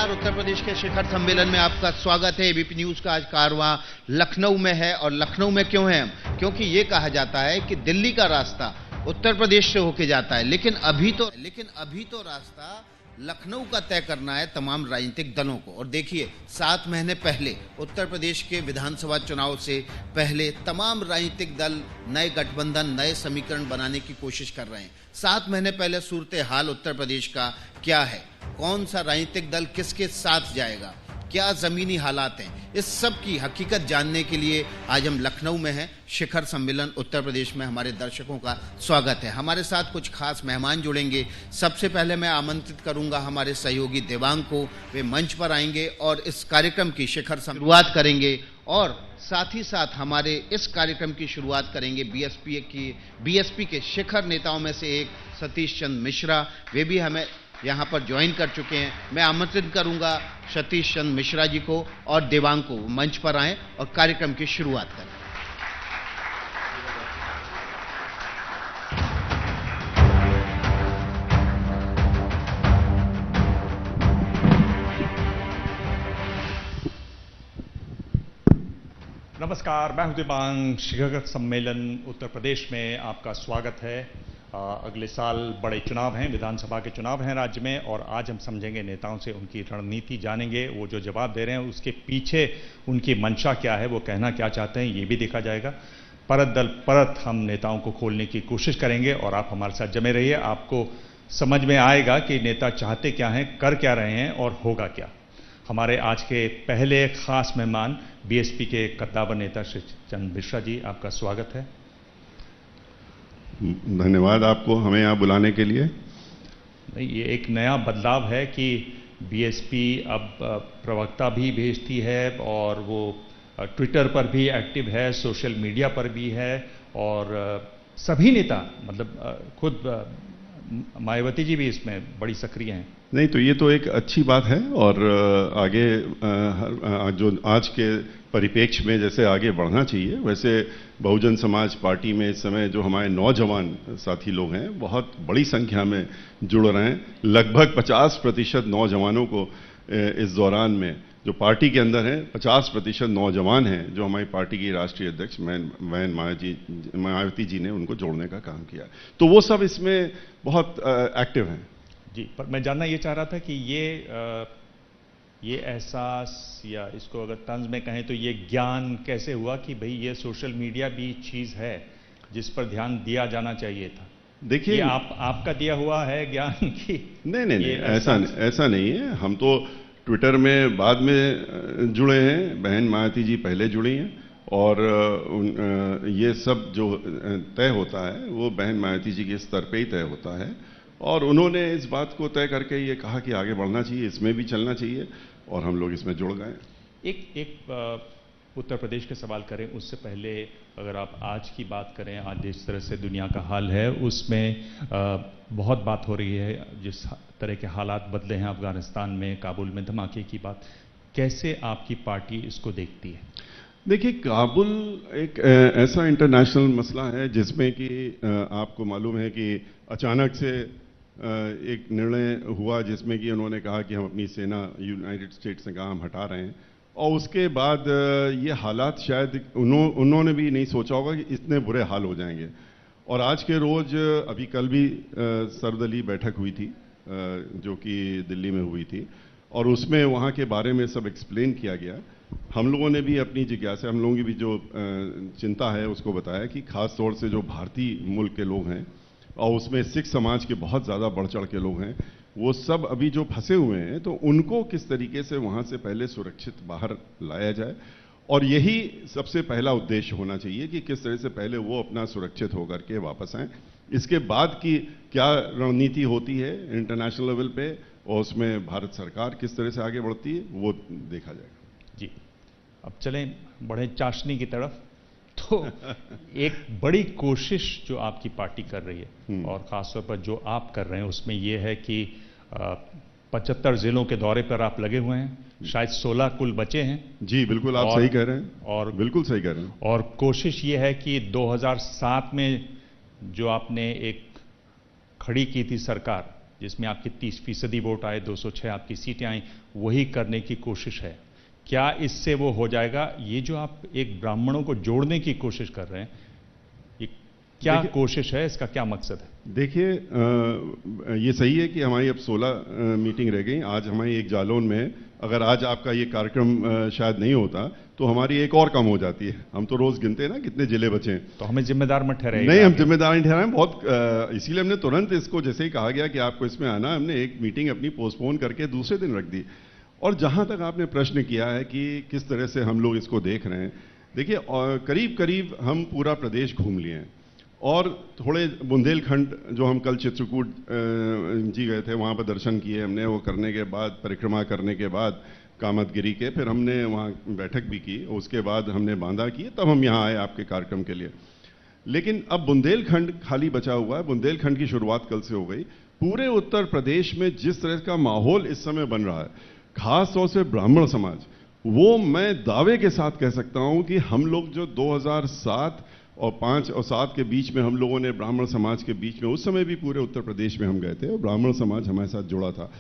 नमस्कार। उत्तर प्रदेश के शिखर सम्मेलन में आपका स्वागत है। एबीपी न्यूज का आज कारवां लखनऊ में है। और लखनऊ में क्यों है हम? क्योंकि ये कहा जाता है कि दिल्ली का रास्ता उत्तर प्रदेश से होके जाता है, लेकिन अभी तो रास्ता लखनऊ का तय करना है तमाम राजनीतिक दलों को। और देखिए, 7 महीने पहले उत्तर प्रदेश के विधानसभा चुनाव से पहले तमाम राजनीतिक दल नए गठबंधन, नए समीकरण बनाने की कोशिश कर रहे हैं। 7 महीने पहले सूरत हाल उत्तर प्रदेश का क्या है, कौन सा राजनीतिक दल किसके साथ जाएगा, क्या जमीनी हालात हैं, इस सब की हकीकत जानने के लिए आज हम लखनऊ में हैं। शिखर सम्मेलन उत्तर प्रदेश में हमारे दर्शकों का स्वागत है। हमारे साथ कुछ खास मेहमान जुड़ेंगे। सबसे पहले मैं आमंत्रित करूंगा हमारे सहयोगी देवांग को। वे मंच पर आएंगे और इस कार्यक्रम की शिखर शुरुआत करेंगे। और साथ ही साथ हमारे इस कार्यक्रम की शुरुआत करेंगे बीएसपी के शिखर नेताओं में से एक सतीश चंद्र मिश्रा। वे भी हमें यहाँ पर ज्वाइन कर चुके हैं। मैं आमंत्रित करूंगा सतीश चंद्र मिश्रा जी को और देवांग को मंच पर आएं और कार्यक्रम की शुरुआत करें। नमस्कार, मैं हूं देवांग। शिखर सम्मेलन उत्तर प्रदेश में आपका स्वागत है। अगले साल बड़े चुनाव हैं, विधानसभा के चुनाव हैं राज्य में, और आज हम समझेंगे नेताओं से, उनकी रणनीति जानेंगे, वो जो जवाब दे रहे हैं उसके पीछे उनकी मंशा क्या है, वो कहना क्या चाहते हैं, ये भी देखा जाएगा। परत दर परत हम नेताओं को खोलने की कोशिश करेंगे और आप हमारे साथ जमे रहिए। आपको समझ में आएगा कि नेता चाहते क्या हैं, कर क्या रहे हैं और होगा क्या। हमारे आज के पहले खास मेहमान बीएसपी के कद्दावर नेता श्री चंद्र मिश्रा जी, आपका स्वागत है। धन्यवाद आपको हमें यहाँ बुलाने के लिए। नहीं, ये एक नया बदलाव है कि बीएसपी अब प्रवक्ता भी भेजती है और वो ट्विटर पर भी एक्टिव है, सोशल मीडिया पर भी है, और सभी नेता, मतलब खुद मायावती जी भी इसमें बड़ी सक्रिय हैं। नहीं, तो ये तो एक अच्छी बात है। और आगे जो आज के परिप्रेक्ष्य में जैसे आगे बढ़ना चाहिए, वैसे बहुजन समाज पार्टी में इस समय जो हमारे नौजवान साथी लोग हैं बहुत बड़ी संख्या में जुड़ रहे हैं। लगभग 50% नौजवानों को इस दौरान में जो पार्टी के अंदर हैं, 50% नौजवान हैं जो हमारी पार्टी की राष्ट्रीय अध्यक्ष मायावती जी ने उनको जोड़ने का काम किया। तो वो सब इसमें बहुत एक्टिव हैं जी। पर मैं जानना ये चाह रहा था कि ये एहसास, या इसको अगर तंज में कहें तो ये ज्ञान कैसे हुआ कि भाई ये सोशल मीडिया भी चीज़ है जिस पर ध्यान दिया जाना चाहिए था। देखिए, आपका दिया हुआ है ज्ञान की? नहीं, ऐसा नहीं है। हम तो ट्विटर में बाद में जुड़े हैं, बहन मायावती जी पहले जुड़ी हैं, और ये सब जो तय होता है वो बहन मायावती जी के स्तर पे ही तय होता है। और उन्होंने इस बात को तय करके ये कहा कि आगे बढ़ना चाहिए, इसमें भी चलना चाहिए, और हम लोग इसमें जुड़ गए। एक उत्तर प्रदेश के सवाल करें उससे पहले अगर आप आज की बात करें, आज जिस तरह से दुनिया का हाल है उसमें बहुत बात हो रही है, जिस तरह के हालात बदले हैं अफगानिस्तान में, काबुल में धमाके की बात, कैसे आपकी पार्टी इसको देखती है? देखिए, काबुल एक ऐसा इंटरनेशनल मसला है जिसमें कि आपको मालूम है कि अचानक से एक निर्णय हुआ जिसमें कि उन्होंने कहा कि हम अपनी सेना, यूनाइटेड स्टेट्स ने कहा हम हटा रहे हैं, और उसके बाद ये हालात शायद उन्होंने भी नहीं सोचा होगा कि इतने बुरे हाल हो जाएंगे। और आज के रोज, अभी कल भी सर्वदलीय बैठक हुई थी जो कि दिल्ली में हुई थी, और उसमें वहाँ के बारे में सब एक्सप्लेन किया गया। हम लोगों ने भी अपनी जिज्ञासा, हम लोगों की भी जो चिंता है उसको बताया कि खास तौर से जो भारतीय मुल्क के लोग हैं और उसमें सिख समाज के बहुत ज़्यादा बढ़ चढ़ के लोग हैं, वो सब अभी जो फंसे हुए हैं, तो उनको किस तरीके से वहाँ से पहले सुरक्षित बाहर लाया जाए। और यही सबसे पहला उद्देश्य होना चाहिए कि किस तरह से पहले वो अपना सुरक्षित होकर के वापस आएँ। इसके बाद की क्या रणनीति होती है इंटरनेशनल लेवल पे, और उसमें भारत सरकार किस तरह से आगे बढ़ती है, वो देखा जाएगा। जी, अब चलें बढ़े चाशनी की तरफ। तो एक बड़ी कोशिश जो आपकी पार्टी कर रही है, और ख़ासतौर पर जो आप कर रहे हैं, उसमें ये है कि 75 जिलों के दौरे पर आप लगे हुए हैं, शायद 16 कुल बचे हैं। जी बिल्कुल, आप सही कह रहे हैं, और बिल्कुल सही कह रहे हैं। और कोशिश ये है कि 2007 में जो आपने एक खड़ी की थी सरकार, जिसमें आपकी 30% वोट आए, 206 आपकी सीटें आई, वही करने की कोशिश है। क्या इससे वो हो जाएगा? ये जो आप एक ब्राह्मणों को जोड़ने की कोशिश कर रहे हैं, ये क्या कोशिश है, इसका क्या मकसद है? देखिए, ये सही है कि हमारी अब 16 मीटिंग रह गई। आज हमारी एक जालौन में है। अगर आज आपका ये कार्यक्रम शायद नहीं होता तो हमारी एक और कम हो जाती है। हम तो रोज गिनते हैं ना कितने जिले बचे हैं। तो हमें जिम्मेदार मत ठहराइए। नहीं, हम जिम्मेदार नहीं ठहराए बहुत। इसीलिए हमने तुरंत इसको, जैसे ही कहा गया कि आपको इसमें आना, हमने एक मीटिंग अपनी पोस्टपोन करके दूसरे दिन रख दी। और जहां तक आपने प्रश्न किया है कि किस तरह से हम लोग इसको देख रहे हैं, देखिए करीब करीब हम पूरा प्रदेश घूम लिए हैं और थोड़े बुंदेलखंड जो हम कल चित्रकूट जी गए थे, वहाँ पर दर्शन किए हमने। वो करने के बाद, परिक्रमा करने के बाद कामतगिरी के, फिर हमने वहाँ बैठक भी की। उसके बाद हमने बांदा किए, तब हम यहाँ आए आपके कार्यक्रम के लिए। लेकिन अब बुंदेलखंड खाली बचा हुआ है। बुंदेलखंड की शुरुआत कल से हो गई। पूरे उत्तर प्रदेश में जिस तरह का माहौल इस समय बन रहा है, खास तौर से ब्राह्मण समाज, वो मैं दावे के साथ कह सकता हूं कि हम लोग जो 2007 और 5 और 7 के बीच में हम लोगों ने ब्राह्मण समाज के बीच में, उस समय भी पूरे उत्तर प्रदेश में हम गए थे और ब्राह्मण समाज हमारे साथ जुड़ा था।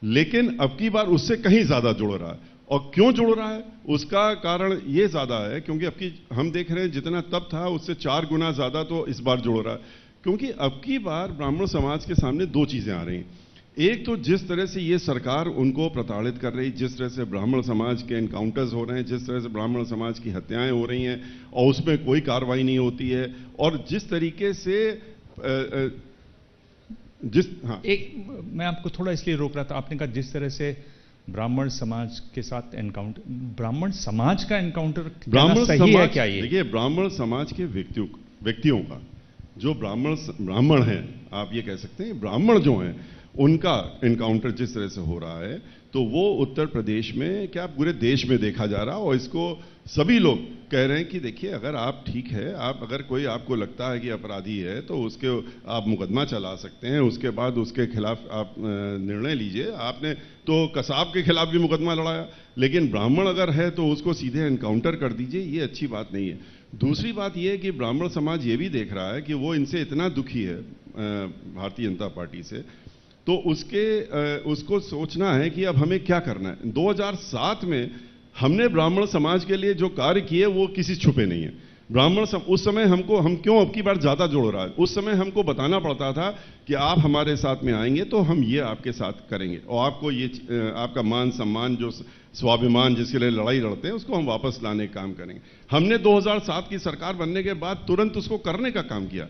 लेकिन अब की बार उससे कहीं ज्यादा जुड़ रहा है। और क्यों जुड़ रहा है, उसका कारण ये ज्यादा है क्योंकि अब की हम देख रहे हैं जितना तब था उससे 4 गुना ज्यादा तो इस बार जुड़ रहा है। क्योंकि अब की बार ब्राह्मण समाज के सामने 2 चीजें आ रही हैं। एक तो जिस तरह से ये सरकार उनको प्रताड़ित कर रही, जिस तरह से ब्राह्मण समाज के एनकाउंटर्स हो रहे हैं, जिस तरह से ब्राह्मण समाज की हत्याएं हो रही हैं और उसमें कोई कार्रवाई नहीं होती है, और जिस तरीके से मैं आपको थोड़ा इसलिए रोक रहा था, आपने कहा जिस तरह से ब्राह्मण समाज के साथ एनकाउंटर, ब्राह्मण समाज का एनकाउंटर सही है क्या? ये देखिए, ब्राह्मण समाज के व्यक्तियों का, जो ब्राह्मण हैं, आप ये कह सकते हैं ब्राह्मण जो हैं, उनका एनकाउंटर जिस तरह से हो रहा है, तो वो उत्तर प्रदेश में क्या पूरे देश में देखा जा रहा है। और इसको सभी लोग कह रहे हैं कि देखिए, अगर आप ठीक है, आप अगर कोई आपको लगता है कि अपराधी है तो उसके आप मुकदमा चला सकते हैं, उसके बाद उसके खिलाफ आप निर्णय लीजिए। आपने तो कसाब के खिलाफ भी मुकदमा लड़ाया, लेकिन ब्राह्मण अगर है तो उसको सीधे एनकाउंटर कर दीजिए, ये अच्छी बात नहीं है। दूसरी बात यह है कि ब्राह्मण समाज ये भी देख रहा है कि वो इनसे इतना दुखी है भारतीय जनता पार्टी से, तो उसको सोचना है कि अब हमें क्या करना है। 2007 में हमने ब्राह्मण समाज के लिए जो कार्य किए वो किसी छुपे नहीं है। उस समय हम क्यों अब की बार ज्यादा जोड़ रहा है, उस समय हमको बताना पड़ता था कि आप हमारे साथ में आएंगे तो हम ये आपके साथ करेंगे और आपको ये आपका मान सम्मान, जो स्वाभिमान जिसके लिए लड़ाई लड़ते हैं, उसको हम वापस लाने का काम करेंगे। हमने 2007 की सरकार बनने के बाद तुरंत उसको करने का काम किया।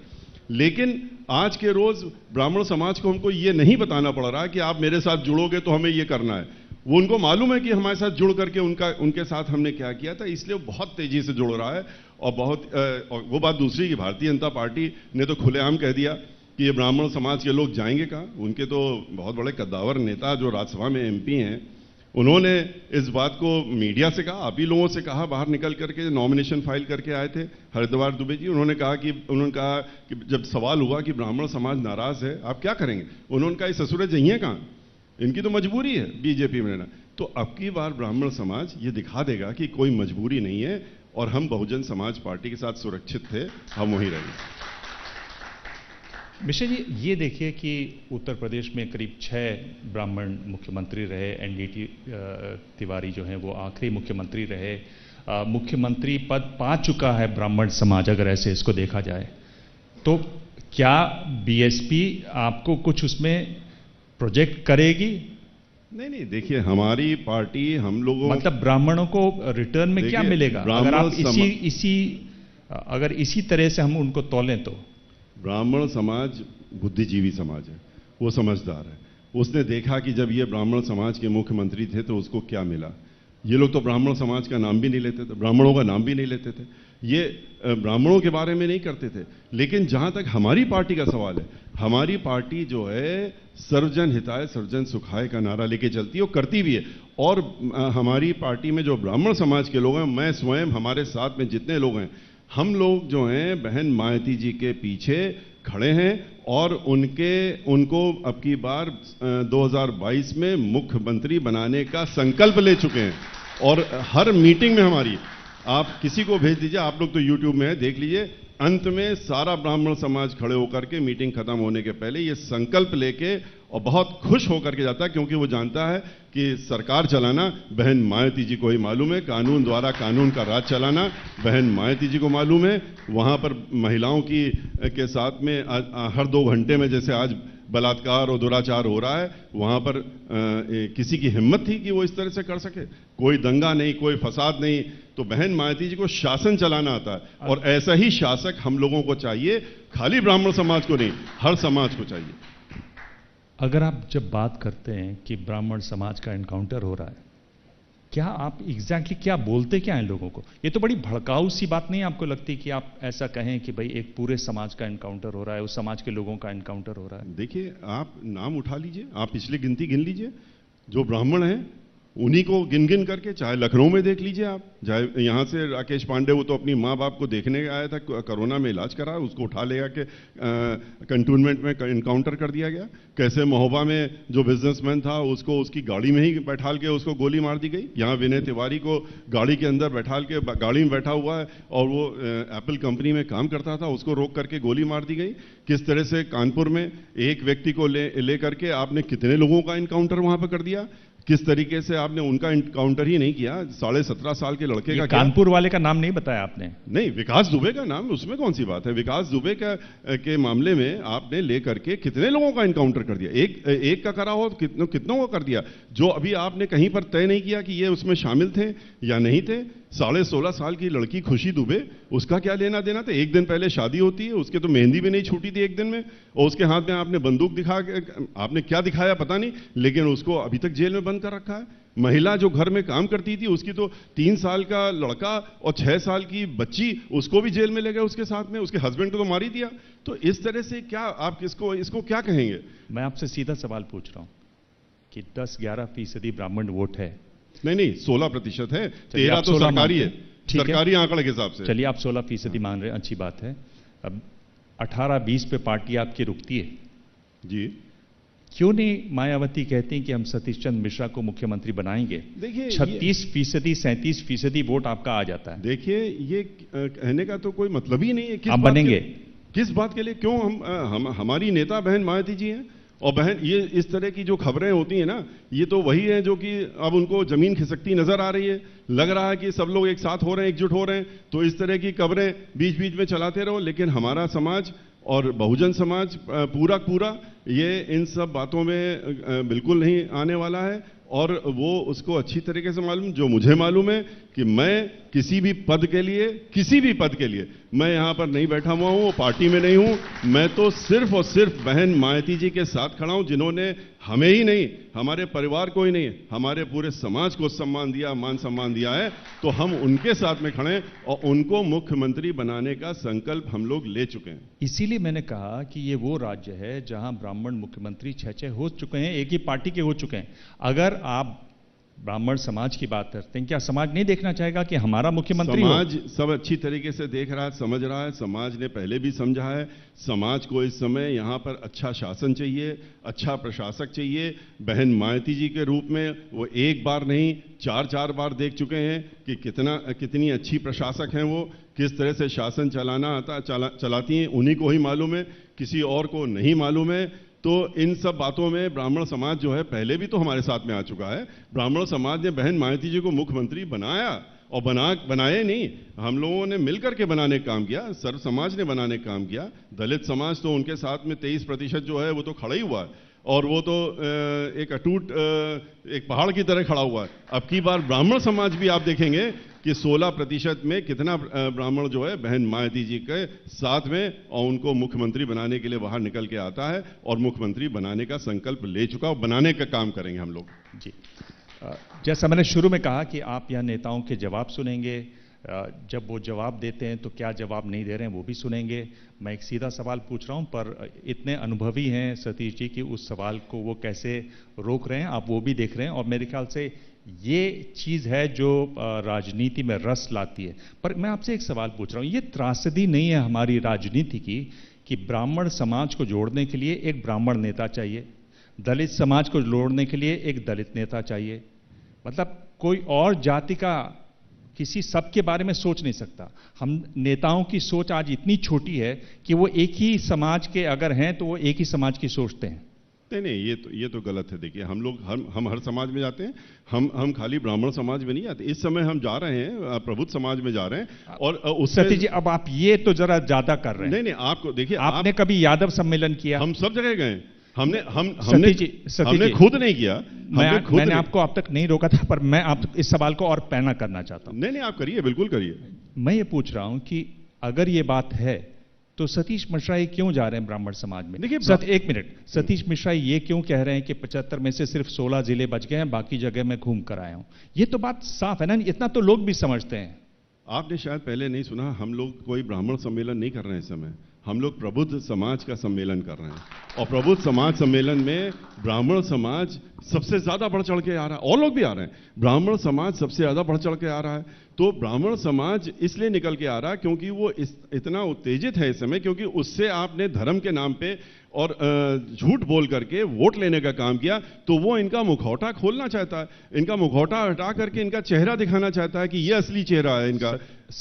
लेकिन आज के रोज ब्राह्मण समाज को हमको ये नहीं बताना पड़ रहा कि आप मेरे साथ जुड़ोगे तो हमें ये करना है। वो उनको मालूम है कि हमारे साथ जुड़ करके उनके साथ हमने क्या किया था, इसलिए वो बहुत तेजी से जुड़ रहा है। और वो बात दूसरी कि भारतीय जनता पार्टी ने तो खुलेआम कह दिया कि ये ब्राह्मण समाज के लोग जाएंगे कहाँ। उनके तो बहुत बड़े कद्दावर नेता जो राज्यसभा में एमपी हैं, उन्होंने इस बात को मीडिया से कहा, आप ही लोगों से कहा, बाहर निकल करके नॉमिनेशन फाइल करके आए थे हरिद्वार दुबे जी। उन्होंने कहा कि जब सवाल हुआ कि ब्राह्मण समाज नाराज है, आप क्या करेंगे, उन्होंने कहा ससुरे जाइए कहाँ, इनकी तो मजबूरी है बीजेपी में रहना। तो अब की बार ब्राह्मण समाज ये दिखा देगा कि कोई मजबूरी नहीं है और हम बहुजन समाज पार्टी के साथ सुरक्षित थे, हम वहीं रहेंगे। मिश्रा जी, ये देखिए कि उत्तर प्रदेश में करीब 6 ब्राह्मण मुख्यमंत्री रहे। एनडीटी तिवारी जो हैं वो आखिरी मुख्यमंत्री रहे। मुख्यमंत्री पद पा चुका है ब्राह्मण समाज, अगर ऐसे इसको देखा जाए तो क्या बीएसपी आपको कुछ उसमें प्रोजेक्ट करेगी? नहीं, देखिए, हमारी पार्टी हम लोगों, मतलब ब्राह्मणों को रिटर्न में क्या मिलेगा अगर आप अगर इसी तरह से हम उनको तोलें तो? ब्राह्मण समाज बुद्धिजीवी समाज है, वो समझदार है। उसने देखा कि जब ये ब्राह्मण समाज के मुख्यमंत्री थे तो उसको क्या मिला। ये लोग तो ब्राह्मण समाज का नाम भी नहीं लेते थे, ब्राह्मणों का नाम भी नहीं लेते थे, ये ब्राह्मणों के बारे में नहीं करते थे। लेकिन जहां तक हमारी पार्टी का सवाल है, हमारी पार्टी जो है सर्वजन हिताय सर्वजन सुखाय का नारा लेके चलती है और करती भी है। और हमारी पार्टी में जो ब्राह्मण समाज के लोग हैं, मैं स्वयं, हमारे साथ में जितने लोग हैं, हम लोग जो हैं बहन मायावती जी के पीछे खड़े हैं और उनको अब की बार 2022 में मुख्यमंत्री बनाने का संकल्प ले चुके हैं। और हर मीटिंग में हमारी, आप किसी को भेज दीजिए, आप लोग तो यूट्यूब में है, देख लीजिए, अंत में सारा ब्राह्मण समाज खड़े होकर के मीटिंग खत्म होने के पहले ये संकल्प लेके और बहुत खुश होकर के जाता है, क्योंकि वो जानता है कि सरकार चलाना बहन मायावती जी को ही मालूम है, कानून द्वारा कानून का राज चलाना बहन मायावती जी को मालूम है। वहां पर महिलाओं के साथ में हर 2 घंटे में जैसे आज बलात्कार और दुराचार हो रहा है, वहां पर किसी की हिम्मत थी कि वो इस तरह से कर सके? कोई दंगा नहीं, कोई फसाद नहीं। तो बहन मायावती जी को शासन चलाना आता है, और ऐसा ही शासक हम लोगों को चाहिए, खाली ब्राह्मण समाज को नहीं, हर समाज को चाहिए। अगर आप जब बात करते हैं कि ब्राह्मण समाज का एनकाउंटर हो रहा है, क्या आप एग्जैक्टली क्या बोलते क्या हैं लोगों को? ये तो बड़ी भड़काऊ सी बात नहीं आपको लगती कि आप ऐसा कहें कि भाई एक पूरे समाज का एनकाउंटर हो रहा है, उस समाज के लोगों का एनकाउंटर हो रहा है? देखिए, आप नाम उठा लीजिए, आप पिछली गिनती गिन लीजिए, जो ब्राह्मण हैं उन्हीं को गिन गिन करके, चाहे लखनऊ में देख लीजिए आप, चाहे यहाँ से राकेश पांडे, वो तो अपनी माँ बाप को देखने आया था, कोरोना में इलाज करा, उसको उठा ले आके कंटोनमेंट में इनकाउंटर कर दिया गया। कैसे महोबा में जो बिजनेसमैन था उसको उसकी गाड़ी में ही बैठाल के उसको गोली मार दी गई। यहाँ विनय तिवारी को गाड़ी के अंदर बैठाल के, गाड़ी में बैठा हुआ है और वो एप्पल कंपनी में काम करता था, उसको रोक करके गोली मार दी गई। किस तरह से कानपुर में एक व्यक्ति को ले करके आपने कितने लोगों का इनकाउंटर वहां पर कर दिया, किस तरीके से आपने उनका इनकाउंटर ही नहीं किया, 17.5 साल के लड़के का। कानपुर वाले का नाम नहीं बताया आपने? नहीं, विकास दुबे का नाम, उसमें कौन सी बात है? विकास दुबे के मामले में आपने लेकर के कितने लोगों का इनकाउंटर कर दिया? एक का करा हो, कितनों को कर दिया, जो अभी आपने कहीं पर तय नहीं किया कि ये उसमें शामिल थे या नहीं थे। 16.5 साल की लड़की खुशी दुबे, उसका क्या लेना देना था? एक दिन पहले शादी होती है, उसके तो मेहंदी भी नहीं छूटी थी एक दिन में, और उसके हाथ में आपने बंदूक दिखा के, आपने क्या दिखाया पता नहीं, लेकिन उसको अभी तक जेल में बंद कर रखा है। महिला जो घर में काम करती थी, उसकी तो 3 साल का लड़का और 6 साल की बच्ची, उसको भी जेल में ले गए उसके साथ में, उसके हस्बैंड को तो मार ही दिया। तो इस तरह से क्या आप इसको क्या कहेंगे? मैं आपसे सीधा सवाल पूछ रहा हूं कि 10-11% ब्राह्मण वोट है। नहीं, 16% है, 13 तो सरकारी है, सरकारी आंकड़े के हिसाब से। चलिए, आप 16% मान रहे हैं, अच्छी बात है। अब 18-20 पे पार्टी आपकी रुकती है जी। क्यों नहीं मायावती कहती कि हम सतीश चंद्र मिश्रा को मुख्यमंत्री बनाएंगे? देखिए, 36%, 37% वोट आपका आ जाता है। देखिए, ये कहने का तो कोई मतलब ही नहीं है। आप बनेंगे किस बात के लिए? क्यों? हमारी नेता बहन मायावती जी हैं, और बहन ये इस तरह की जो खबरें होती हैं ना, ये तो वही है जो कि अब उनको जमीन खिसकती नजर आ रही है। लग रहा है कि सब लोग एक साथ हो रहे हैं, एकजुट हो रहे हैं, तो इस तरह की खबरें बीच बीच में चलाते रहो। लेकिन हमारा समाज और बहुजन समाज पूरा ये इन सब बातों में बिल्कुल नहीं आने वाला है, और वो उसको अच्छी तरीके से मालूम, जो मुझे मालूम है कि मैं किसी भी पद के लिए मैं यहां पर नहीं बैठा हुआ हूं, पार्टी में नहीं हूं। मैं तो सिर्फ और सिर्फ बहन मायावती जी के साथ खड़ा हूं, जिन्होंने हमें ही नहीं, हमारे परिवार को ही नहीं, हमारे पूरे समाज को सम्मान दिया, मान सम्मान दिया है। तो हम उनके साथ में खड़े हैं और उनको मुख्यमंत्री बनाने का संकल्प हम लोग ले चुके हैं। इसीलिए मैंने कहा कि ये वो राज्य है जहां ब्राह्मण मुख्यमंत्री 6 हो चुके हैं, एक ही पार्टी के हो चुके हैं। अगर आप ब्राह्मण समाज की बात करते हैं, क्या समाज नहीं देखना चाहेगा कि हमारा मुख्यमंत्री हो? समाज सब अच्छी तरीके से देख रहा है, समझ रहा है। समाज ने पहले भी समझा है। समाज को इस समय यहाँ पर अच्छा शासन चाहिए, अच्छा प्रशासक चाहिए। बहन मायावती जी के रूप में वो एक बार नहीं 4 बार देख चुके हैं कि कितनी अच्छी प्रशासक हैं वो, किस तरह से शासन चलाती हैं, उन्हीं को ही मालूम है, किसी और को नहीं मालूम है। तो इन सब बातों में ब्राह्मण समाज जो है पहले भी तो हमारे साथ में आ चुका है। ब्राह्मण समाज ने बहन मायावती जी को मुख्यमंत्री बनाया, और बनाए नहीं, हम लोगों ने मिलकर के बनाने का काम किया, सर्व समाज ने बनाने का काम किया। दलित समाज तो उनके साथ में 23% जो है वो तो खड़ा ही हुआ है, और वो तो एक अटूट एक पहाड़ की तरह खड़ा हुआ है। अब की बार ब्राह्मण समाज भी आप देखेंगे कि 16% में कितना ब्राह्मण जो है बहन मायावती जी के साथ में, और उनको मुख्यमंत्री बनाने के लिए बाहर निकल के आता है, और मुख्यमंत्री बनाने का संकल्प ले चुका, और बनाने का काम करेंगे हम लोग जी। जैसा मैंने शुरू में कहा कि आप यहाँ नेताओं के जवाब सुनेंगे, जब वो जवाब देते हैं तो क्या जवाब नहीं दे रहे हैं वो भी सुनेंगे। मैं एक सीधा सवाल पूछ रहा हूं, पर इतने अनुभवी हैं सतीश जी कि उस सवाल को वो कैसे रोक रहे हैं आप वो भी देख रहे हैं, और मेरे ख्याल से ये चीज़ है जो राजनीति में रस लाती है। पर मैं आपसे एक सवाल पूछ रहा हूं, ये त्रासदी नहीं है हमारी राजनीति की कि ब्राह्मण समाज को जोड़ने के लिए एक ब्राह्मण नेता चाहिए, दलित समाज को जोड़ने के लिए एक दलित नेता चाहिए, मतलब कोई और जाति का किसी सबके बारे में सोच नहीं सकता। हम नेताओं की सोच आज इतनी छोटी है कि वो एक ही समाज के अगर हैं तो वो एक ही समाज की सोचते हैं। नहीं, ये तो गलत है। देखिए, हम लोग हम हर समाज में जाते हैं, हम खाली ब्राह्मण समाज में नहीं जाते। इस समय हम जा रहे हैं प्रबुद्ध समाज में जा रहे हैं। और सतीश जी, अब आप ये तो जरा ज्यादा कर रहे हैं। नहीं, आपको देखिए, आपने कभी यादव सम्मेलन किया? हम सब जगह गए। हमने खुद नहीं किया। मैंने आपको अब तक नहीं रोका था, पर मैं आप इस सवाल को और पैना करना चाहता हूं। नहीं, आप करिए, बिल्कुल करिए। मैं ये पूछ रहा हूं कि अगर ये बात है तो सतीश मिश्रा ये क्यों जा रहे हैं ब्राह्मण समाज में? देखिए, एक मिनट, सतीश मिश्रा ये क्यों कह रहे हैं कि 75 में से सिर्फ 16 जिले बच गए हैं, बाकी जगह मैं घूम कर आया हूं? ये तो बात साफ है ना, इतना तो लोग भी समझते हैं। आपने शायद पहले नहीं सुना, हम लोग कोई ब्राह्मण सम्मेलन नहीं कर रहे हैं इस समय। हम लोग प्रबुद्ध समाज का सम्मेलन कर रहे हैं, और प्रबुद्ध समाज सम्मेलन में ब्राह्मण समाज सबसे ज्यादा बढ़ चढ़ के आ रहा है, और लोग भी आ रहे हैं। ब्राह्मण समाज सबसे ज्यादा बढ़ चढ़ के आ रहा है। तो ब्राह्मण समाज इसलिए निकल के आ रहा है क्योंकि वो इतना उत्तेजित है इस समय, क्योंकि उससे आपने धर्म के नाम पे और झूठ बोल करके वोट लेने का काम किया, तो वो इनका मुखौटा खोलना चाहता है। इनका मुखौटा हटा करके इनका चेहरा दिखाना चाहता है कि ये असली चेहरा है इनका।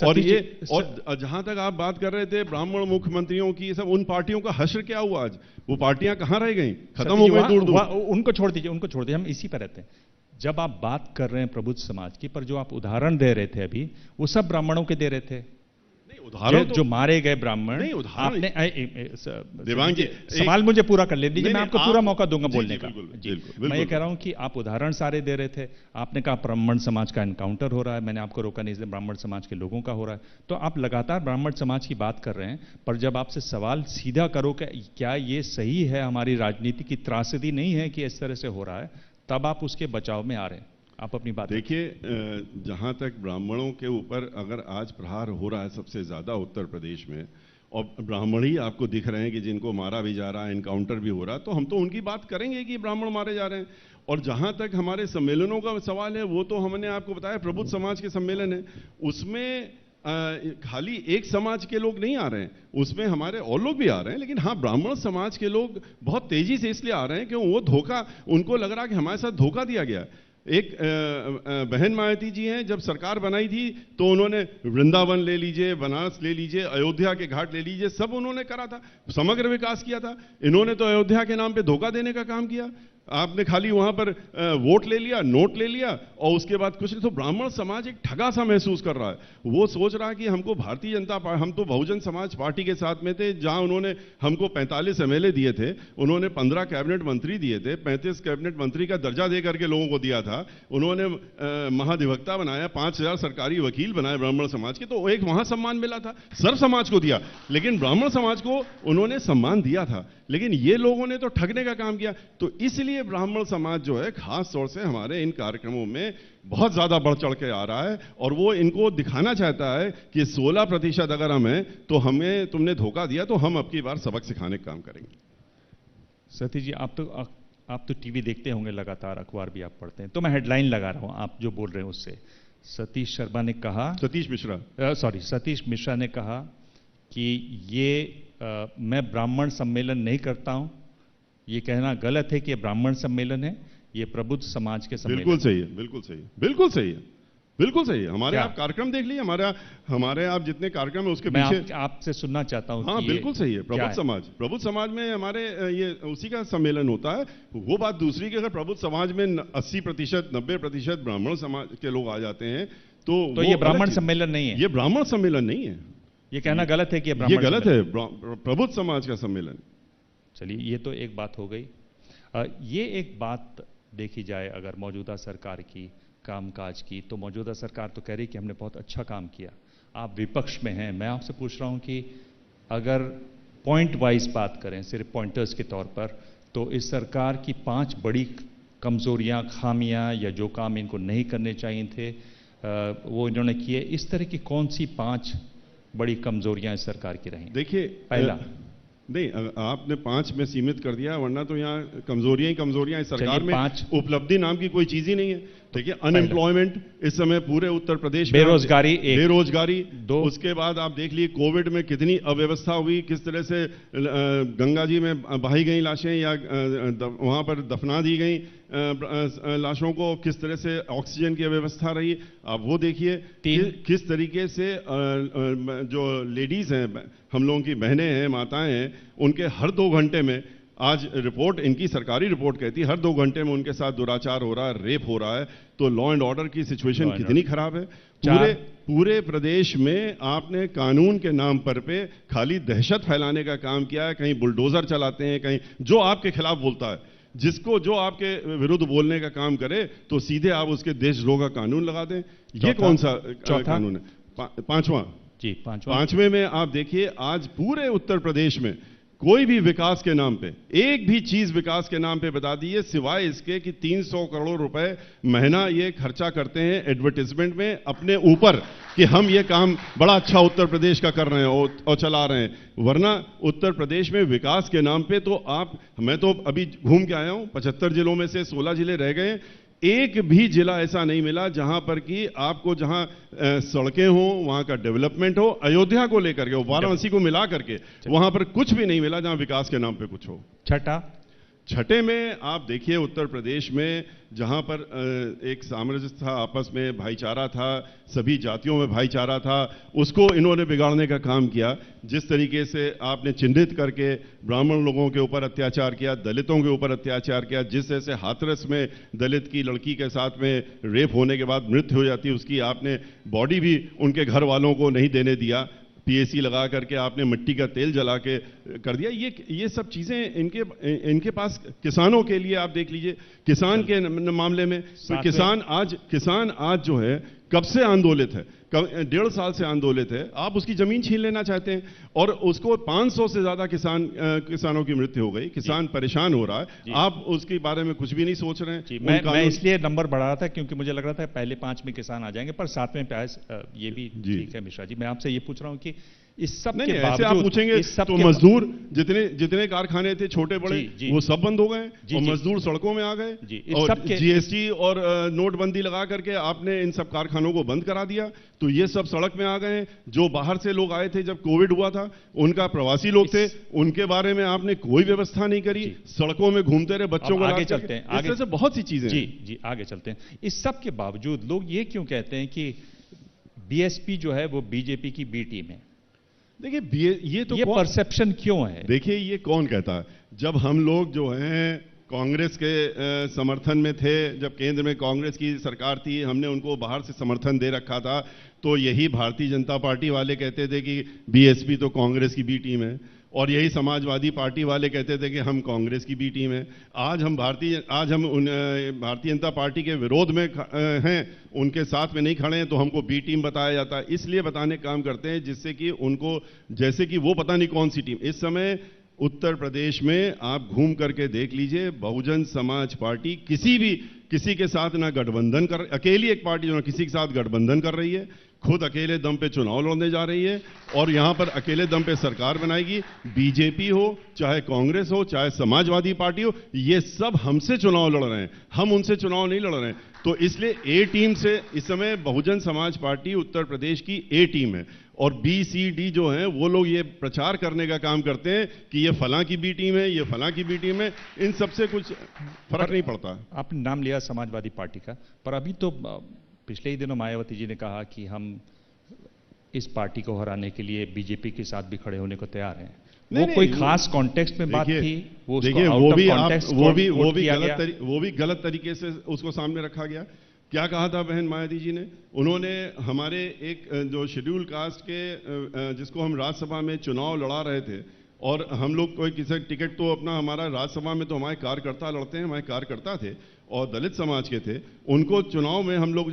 और जहां तक आप बात कर रहे थे ब्राह्मण मुख्यमंत्रियों की, सब उन पार्टियों का हश्र क्या हुआ आज? वो पार्टियां कहां रह गई? खत्म हो गई दूर। उनको छोड़ दीजिए, हम इसी पर रहते हैं। जब आप बात कर रहे हैं प्रबुद्ध समाज की, पर जो आप उदाहरण दे रहे थे अभी, वो सब ब्राह्मणों के दे रहे थे। उदाहरण जो मारे गए ब्राह्मण, नहीं उदाहरण आपने देवांग जी, सवाल मुझे पूरा कर ले दीजिए, मैं आपको पूरा मौका दूंगा बोलने का। मैं ये कह रहा हूं कि आप उदाहरण सारे दे रहे थे। आपने कहा ब्राह्मण समाज का एनकाउंटर हो रहा है, मैंने आपको रोका नहीं, ब्राह्मण समाज के लोगों का हो रहा है। तो आप लगातार ब्राह्मण समाज की बात कर रहे हैं, पर जब आपसे सवाल सीधा करो कि क्या ये सही है, हमारी राजनीति की त्रासदी नहीं है कि इस तरह से हो रहा है, तब आप उसके बचाव में आ रहे हैं। आप अपनी बात देखिए, जहां तक ब्राह्मणों के ऊपर अगर आज प्रहार हो रहा है सबसे ज्यादा उत्तर प्रदेश में, और ब्राह्मण ही आपको दिख रहे हैं कि जिनको मारा भी जा रहा है, एनकाउंटर भी हो रहा है, तो हम तो उनकी बात करेंगे कि ब्राह्मण मारे जा रहे हैं। और जहां तक हमारे सम्मेलनों का सवाल है, वो तो हमने आपको बताया प्रबुद्ध समाज के सम्मेलन है, उसमें खाली एक समाज के लोग नहीं आ रहे हैं, उसमें हमारे और लोग भी आ रहे हैं। लेकिन हाँ, ब्राह्मण समाज के लोग बहुत तेजी से इसलिए आ रहे हैं कि वो धोखा, उनको लग रहा है कि हमारे साथ धोखा दिया गया। एक बहन मायावती जी हैं, जब सरकार बनाई थी तो उन्होंने वृंदावन ले लीजिए, बनारस ले लीजिए, अयोध्या के घाट ले लीजिए, सब उन्होंने करा था, समग्र विकास किया था। इन्होंने तो अयोध्या के नाम पे धोखा देने का काम किया। आपने खाली वहां पर वोट ले लिया, नोट ले लिया, और उसके बाद कुछ नहीं। तो ब्राह्मण समाज एक ठगा सा महसूस कर रहा है। वो सोच रहा है कि हमको भारतीय जनता पार्टी, हम तो बहुजन समाज पार्टी के साथ में थे, जहां उन्होंने हमको 45 MLA दिए थे, उन्होंने 15 कैबिनेट मंत्री दिए थे, 35 कैबिनेट मंत्री का दर्जा दे करके लोगों को दिया था, उन्होंने महाधिवक्ता बनाया, 5000 सरकारी वकील बनाए ब्राह्मण समाज के, तो एक वहां सम्मान मिला था, सर्व समाज को दिया, लेकिन ब्राह्मण समाज को उन्होंने सम्मान दिया था। लेकिन ये लोगों ने तो ठगने का काम किया। तो इसलिए ब्राह्मण समाज जो है खास तौर से हमारे इन कार्यक्रमों में बहुत ज्यादा बढ़ चढ़ के आ रहा है, और वो इनको दिखाना चाहता है कि 16% अगर हम हैं तो हमें तुमने धोखा दिया, तो हम अब की बार सबक सिखाने का काम करेंगे। सतीश जी, आप तो टीवी देखते होंगे लगातार, अखबार भी आप पढ़ते हैं, तो मैं हेडलाइन लगा रहा हूं, आप जो बोल रहे हैं उससे। सतीश मिश्रा ने कहा कि मैं ब्राह्मण सम्मेलन नहीं करता हूं, ये कहना गलत है कि ये ब्राह्मण सम्मेलन है, ये प्रबुद्ध समाज के सम्मेलन। बिल्कुल सही है, बिल्कुल सही है, बिल्कुल सही है, बिल्कुल सही है। हमारे आप कार्यक्रम देख लीजिए, हमारे आप जितने कार्यक्रम है उसके पीछे मैं आपसे सुनना चाहता हूं। हाँ, बिल्कुल सही है। प्रबुद्ध समाज में हमारे ये उसी का सम्मेलन होता है। वो बात दूसरी कि अगर प्रबुद्ध समाज में 80%, 90% ब्राह्मण समाज के लोग आ जाते हैं, तो ये ब्राह्मण सम्मेलन नहीं है। ये ब्राह्मण सम्मेलन नहीं है, ये कहना गलत है कि ये गलत है, प्रबुद्ध समाज का सम्मेलन। चलिए, ये तो एक बात हो गई। ये एक बात देखी जाए अगर मौजूदा सरकार की कामकाज की, तो मौजूदा सरकार तो कह रही कि हमने बहुत अच्छा काम किया। आप विपक्ष में हैं, मैं आपसे पूछ रहा हूं कि अगर पॉइंट वाइज बात करें, सिर्फ पॉइंटर्स के तौर पर, तो इस सरकार की 5 बड़ी कमजोरियां, खामियां, या जो काम इनको नहीं करने चाहिए थे वो इन्होंने किए, इस तरह की कौन सी 5 बड़ी कमजोरियां इस सरकार की रही? देखिए, पहला नहीं, आपने 5 में सीमित कर दिया, वरना तो यहाँ कमजोरियां ही कमजोरियां इस सरकार में, उपलब्धि नाम की कोई चीज ही नहीं है। तो देखिए, अनएम्प्लॉयमेंट इस समय पूरे उत्तर प्रदेश में, बेरोजगारी दो, उसके बाद आप देख लीजिए कोविड में कितनी अव्यवस्था हुई, किस तरह से गंगा जी में बहाई गई लाशें या वहां पर दफना दी गई लाशों को, किस तरह से ऑक्सीजन की अव्यवस्था रही। आप वो देखिए किस तरीके से जो लेडीज हैं, हम लोगों की बहनें हैं, माताएं हैं, उनके हर 2 घंटे में, आज रिपोर्ट, इनकी सरकारी रिपोर्ट कहती है, हर 2 घंटे में उनके साथ दुराचार हो रहा है, रेप हो रहा है। तो लॉ एंड ऑर्डर की सिचुएशन कितनी खराब है। पूरे प्रदेश में आपने कानून के नाम पर पे खाली दहशत फैलाने का काम किया है। कहीं बुलडोजर चलाते हैं, कहीं जो आपके खिलाफ बोलता है, जिसको जो आपके विरुद्ध बोलने का काम करे तो सीधे आप उसके देशद्रोह का कानून लगा दें। ये कौन सा कानून है? पांचवें में आप देखिए, आज पूरे उत्तर प्रदेश में कोई भी विकास के नाम पे, एक भी चीज विकास के नाम पे बता दी है, सिवाय इसके कि 300 करोड़ रुपए महीना ये खर्चा करते हैं एडवर्टाइजमेंट में अपने ऊपर कि हम ये काम बड़ा अच्छा उत्तर प्रदेश का कर रहे हैं और चला रहे हैं। वरना उत्तर प्रदेश में विकास के नाम पे तो मैं तो अभी घूम के आया हूं, 75 जिलों में से 16 जिले रह गए, एक भी जिला ऐसा नहीं मिला जहां पर कि आपको, जहां सड़कें हो, वहां का डेवलपमेंट हो, अयोध्या को लेकर के, वाराणसी को मिला करके वहां पर कुछ भी नहीं मिला जहां विकास के नाम पे कुछ हो। छठे में आप देखिए, उत्तर प्रदेश में जहां पर एक सामंजस्य था, आपस में भाईचारा था, सभी जातियों में भाईचारा था, उसको इन्होंने बिगाड़ने का काम किया। जिस तरीके से आपने चिन्हित करके ब्राह्मण लोगों के ऊपर अत्याचार किया, दलितों के ऊपर अत्याचार किया, जिस तरह से हाथरस में दलित की लड़की के साथ में रेप होने के बाद मृत्यु हो जाती, उसकी आपने बॉडी भी उनके घर वालों को नहीं देने दिया, पीएसी लगा करके आपने मिट्टी का तेल जला के कर दिया। ये सब चीजें इनके पास, किसानों के लिए आप देख लीजिए, किसान के मामले में किसान आज जो है कब से आंदोलित है, 1.5 साल से आंदोलित है। आप उसकी जमीन छीन लेना चाहते हैं और उसको 500 से ज्यादा किसानों की मृत्यु हो गई, किसान परेशान हो रहा है, आप उसके बारे में कुछ भी नहीं सोच रहे हैं। मैं इसलिए नंबर बढ़ा रहा था क्योंकि मुझे लग रहा था पहले 5 में किसान आ जाएंगे, पर 7 में प्याज, ये भी ठीक है। मिश्रा जी, मैं आपसे ये पूछ रहा हूं कि इस सब के बावजूद, ऐसे आप पूछेंगे तो मजदूर जितने कारखाने थे छोटे बड़े, वो सब बंद हो गए और मजदूर सड़कों में आ गए। और जीएसटी और नोटबंदी लगा करके आपने इन सब कारखानों को बंद करा दिया, तो ये सब सड़क में आ गए। जो बाहर से लोग आए थे जब कोविड हुआ था, उनका प्रवासी लोग थे, उनके बारे में आपने कोई व्यवस्था नहीं करी, सड़कों में घूमते रहे, बच्चों को आगे चलते हैं, आगे से बहुत सी चीजें। जी आगे चलते हैं। इस सब के बावजूद लोग ये क्यों कहते हैं कि बीएसपी जो है वो बीजेपी की बी टीम है? देखिए, ये परसेप्शन क्यों है? देखिए, ये कौन कहता है? जब हम लोग जो हैं कांग्रेस के समर्थन में थे, जब केंद्र में कांग्रेस की सरकार थी, हमने उनको बाहर से समर्थन दे रखा था, तो यही भारतीय जनता पार्टी वाले कहते थे कि बीएसपी तो कांग्रेस की बी टीम है, और यही समाजवादी पार्टी वाले कहते थे कि हम कांग्रेस की बी टीम है। आज हम भारतीय जनता पार्टी के विरोध में हैं, उनके साथ में नहीं खड़े हैं, तो हमको बी टीम बताया जाता है। इसलिए बताने का काम करते हैं जिससे कि उनको, जैसे कि वो पता नहीं कौन सी टीम। इस समय उत्तर प्रदेश में आप घूम करके देख लीजिए, बहुजन समाज पार्टी किसी के साथ ना गठबंधन कर, अकेली एक पार्टी जो ना किसी के साथ गठबंधन कर रही है, खुद अकेले दम पे चुनाव लड़ने जा रही है और यहां पर अकेले दम पे सरकार बनाएगी। बीजेपी हो, चाहे कांग्रेस हो, चाहे समाजवादी पार्टी हो, ये सब हमसे चुनाव लड़ रहे हैं, हम उनसे चुनाव नहीं लड़ रहे हैं। तो इसलिए ए टीम से इस समय बहुजन समाज पार्टी उत्तर प्रदेश की ए टीम है, और बी सी डी जो है वो लोग ये प्रचार करने का काम करते हैं कि ये फलां की बी टीम है, ये फलां की बी टीम है। इन सबसे कुछ फर्क नहीं पड़ता। आपने नाम लिया समाजवादी पार्टी का, पर अभी तो पिछले ही दिनों मायावती जी ने कहा कि हम इस पार्टी को हराने के लिए बीजेपी के साथ भी खड़े होने को तैयार हैं। वो कोई खास कॉन्टेक्स्ट में बात थी, वो भी गलत तरीके से उसको सामने रखा गया। क्या कहा था बहन मायावती जी ने? उन्होंने हमारे एक जो शेड्यूल कास्ट के, जिसको हम राज्यसभा में चुनाव लड़ा रहे थे, और हम लोग कोई किसी टिकट तो अपना, हमारा राज्यसभा में तो हमारे कार्यकर्ता लड़ते हैं, हमारे कार्यकर्ता थे और दलित समाज के थे, उनको चुनाव में हम लोग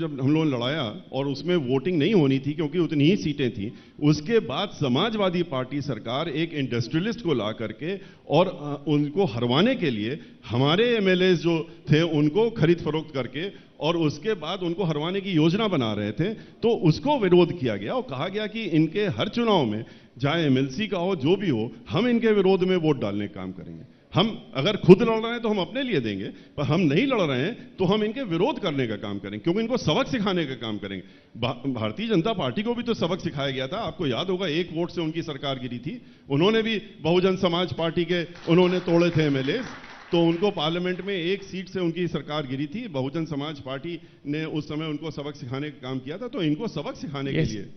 लड़ाया और उसमें वोटिंग नहीं होनी थी क्योंकि उतनी ही सीटें थी। उसके बाद समाजवादी पार्टी सरकार एक इंडस्ट्रियलिस्ट को ला करके और उनको हरवाने के लिए हमारे एमएलए जो थे उनको खरीद फरोख्त करके और उसके बाद उनको हरवाने की योजना बना रहे थे, तो उसको विरोध किया गया और कहा गया कि इनके हर चुनाव में, चाहे एमएलसी का हो, जो भी हो, हम इनके विरोध में वोट डालने का काम करेंगे। हम अगर खुद लड़ रहे हैं तो हम अपने लिए देंगे, पर हम नहीं लड़ रहे हैं तो हम इनके विरोध करने का काम करेंगे, क्योंकि इनको सबक सिखाने का काम करेंगे। भारतीय जनता पार्टी को भी तो सबक सिखाया गया था, आपको याद होगा 1 वोट से उनकी सरकार गिरी थी, उन्होंने भी बहुजन समाज पार्टी के उन्होंने तोड़े थे एमएलए, तो उनको पार्लियामेंट में 1 सीट से उनकी सरकार गिरी थी। बहुजन समाज पार्टी ने उस समय उनको सबक सिखाने का काम किया था, तो इनको सबक सिखाने के लिए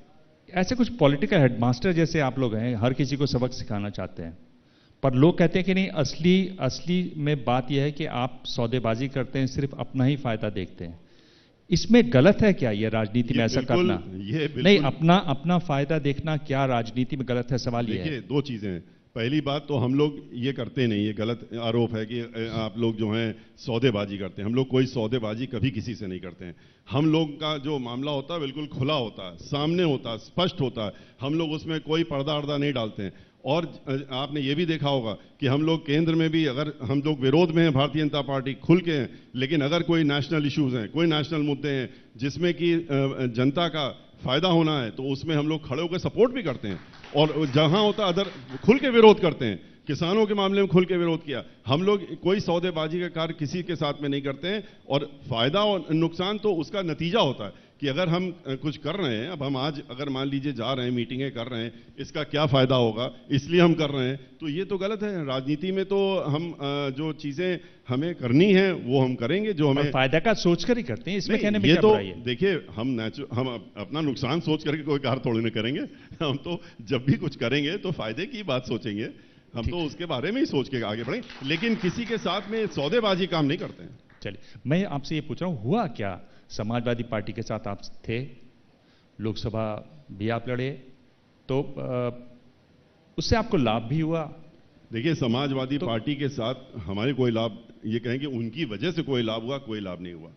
ऐसे कुछ पॉलिटिकल हेडमास्टर जैसे आप लोग हैं, हर किसी को सबक सिखाना चाहते हैं, पर लोग कहते हैं कि नहीं, असली में बात यह है कि आप सौदेबाजी करते हैं, सिर्फ अपना ही फायदा देखते हैं। इसमें गलत है क्या ये राजनीति में ऐसा करना? नहीं, अपना फायदा देखना क्या राजनीति में गलत है? सवाल ये है। देखिए 2 चीजें हैं। पहली बात तो हम लोग ये करते नहीं, ये गलत आरोप है कि आप लोग जो हैं सौदेबाजी करते हैं। हम लोग कोई सौदेबाजी कभी किसी से नहीं करते हैं। हम लोग का जो मामला होता है बिल्कुल खुला होता है, सामने होता है, स्पष्ट होता है, हम लोग उसमें कोई पर्दा अर्दा नहीं डालते हैं। और आपने ये भी देखा होगा कि हम लोग केंद्र में भी, अगर हम लोग विरोध में हैं भारतीय जनता पार्टी खुल के हैं, लेकिन अगर कोई नेशनल इश्यूज हैं, कोई नेशनल मुद्दे हैं जिसमें कि जनता का फायदा होना है, तो उसमें हम लोग खड़े होकर सपोर्ट भी करते हैं। और जहां होता अदर खुल के विरोध करते हैं। किसानों के मामले में खुल के विरोध किया। हम लोग कोई सौदेबाजी का कार्य किसी के साथ में नहीं करते हैं, और फायदा और नुकसान तो उसका नतीजा होता है कि अगर हम कुछ कर रहे हैं, अब हम आज अगर मान लीजिए जा रहे हैं, मीटिंगें कर रहे हैं, इसका क्या फायदा होगा इसलिए हम कर रहे हैं, तो ये तो गलत है। राजनीति में तो हम जो चीजें हमें करनी है वो हम करेंगे, जो हमें फायदा का सोच कर ही करते हैं, इसमें कहने में क्या बुराई है? देखिए हम अपना नुकसान सोच करके कोई कार्य थोड़ी ना करेंगे। हम तो जब भी कुछ करेंगे तो फायदे की बात सोचेंगे, हम तो उसके बारे में ही सोच के आगे बढ़ेंगे, लेकिन किसी के साथ में सौदेबाजी काम नहीं करते हैं। चलिए, मैं आपसे ये पूछ रहा हूं, हुआ क्या? समाजवादी पार्टी के साथ आप थे, लोकसभा भी आप लड़े, तो उससे आपको लाभ भी हुआ? देखिए, समाजवादी पार्टी के साथ हमारे कोई लाभ, ये कहें कि उनकी वजह से कोई लाभ हुआ, कोई लाभ नहीं हुआ।